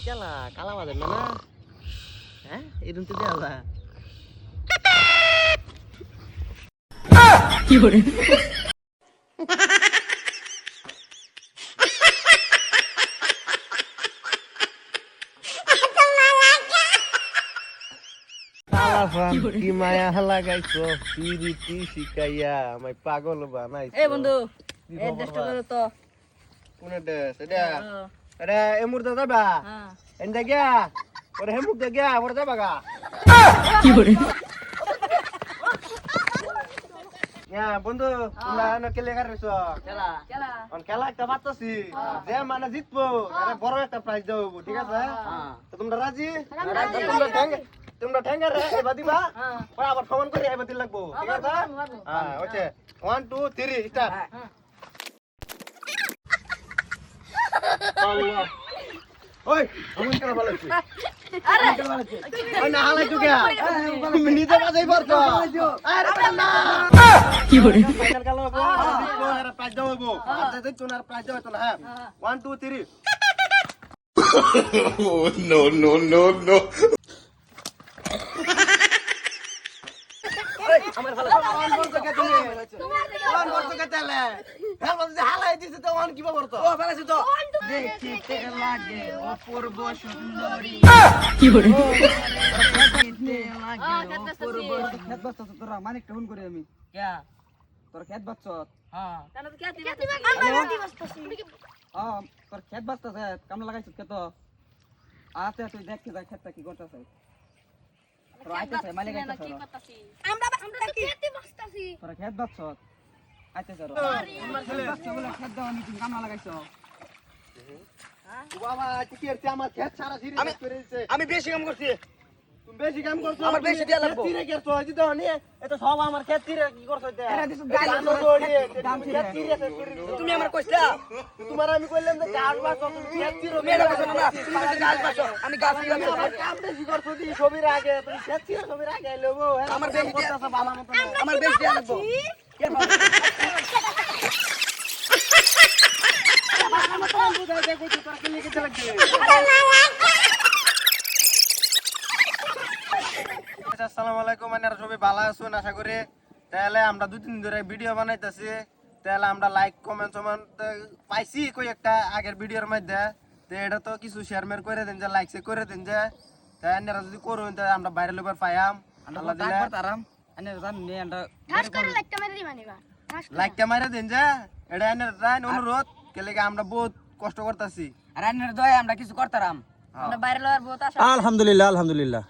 কেলা কালা বাজার না হ্যাঁ এরকম তো দেওয়া যায় কি মায়া লাগাইছো পিরিতি শিখাইয়া আমায় পাগল বানাইছো এই বন্ধু এই দেশটা করে তো কোন দেশ এটা আরে এ মুর্দা যাবা হ্যাঁ এন্ডা গিয়া ওরে হে মুর্দা গিয়া ওরে যাবা গা বন্ধু তোমরা এনে কেলে গাড়িছো খেলা খেলা খেলা একটা বাচ্চাছি যে মানে জিতবো আরে বড় একটা প্রাইজ দেবো ঠিক আছে তো তোমরা রাজি তোমরা ঠ্যাঙ্গা রে এবার দিবা পরে আবার সমান করে এবার দিল লাগবো ঠিক আছে হ্যাঁ ওকে 1 2 3 স্টার্ট আল্লাহ ওই আমন কেন বলছিস আরে ওই না হালাই তো কে তুমি নিজে বাজাই পারছো আরে না কি করে ফাইনাল গেল গো আরে প্রাইজ দেবো আচ্ছা দেখ তোর প্রাইজ দেবো না হ্যাঁ 1 2 3 no, no, no, no. আমার ভালো অন করতে কে তুমি অন করতে কে তাহলে হ্যাঁ বলতে হালাই দিতে তো অন কিবা করতে ও ফেলেছি তো দেখতে লাগে অপূর্ব সুন্দরী কি করে দেখতে লাগে অপূর্ব খেত বাচ্চা তোরা মানে কেমন করে আমি क्या তোর খেত বাচ্চা हां তাহলে তো क्या তোর খেত বাচ্চা কামলা লাগাইছ খেত আতে তুই দেখতে যা খেতটা কি করতেছ তোর আইতেছে মালে গাইতেছ আমরা তো খেতে বসতাছি তোর খেত বাচ্চা আইতেছে রে বাচ্চা বলে খেত দাও আমি তুমি কামলা লাগাইছ বাবা কি করতে আমার খেত সারা সিরি করে দিছে আমি বেশি কাম করছি তুমি বেশি কাম করছো আমার বেশি দেয়া লাগবো তিরে করছো আজি তো নি এটা সব আমার খেত তিরে কি করছো এটা এরা দিছ গাল দাম খেত তিরে তুমি আমার কইছলা তোমার আমি কইলাম যে গাছ বাছ তুমি খেত তিরে মেরা কইছ না তুমি তো গাছ বাছো আমি গাছ লাগাই আমার কাম বেশি করছো দি ছবির আগে তুমি খেত তিরে ছবির আগে লবো আমার বেশি করতেছ বাবা মত আমার বেশি দেয়া লাগবো আসসালামু আলাইকুম আপনারা সবাই ভালো আছেন আশা করি তাহলে আমরা দুই দিন ধরে ভিডিও বানাইতেছি তাহলে আমরা লাইক কমেন্ট পাইছি কই একটা আগের ভিডিওর মধ্যে তো এটা তো কিছু শেয়ার মেয়ার করে দেন যে লাইক সে করে দেন যে তাই আপনারা যদি করুন তাহলে আমরা বাইরে লোকের পাইয়াম আল্লাহ দিলে আরাম আনে জান নে আন্ডা ঘাস করে লাগতে মেরে দি মানিবা লাইকটা মাইরা দেন যে এটা আপনারা অনুরোধ কেলে আমরা বহুত কষ্ট করতেছি আর আনের দয়া আমরা কিছু করতারাম আমরা বাইরে লওয়ার বহুত আশা আলহামদুলিল্লাহ আলহামদুলিল্লাহ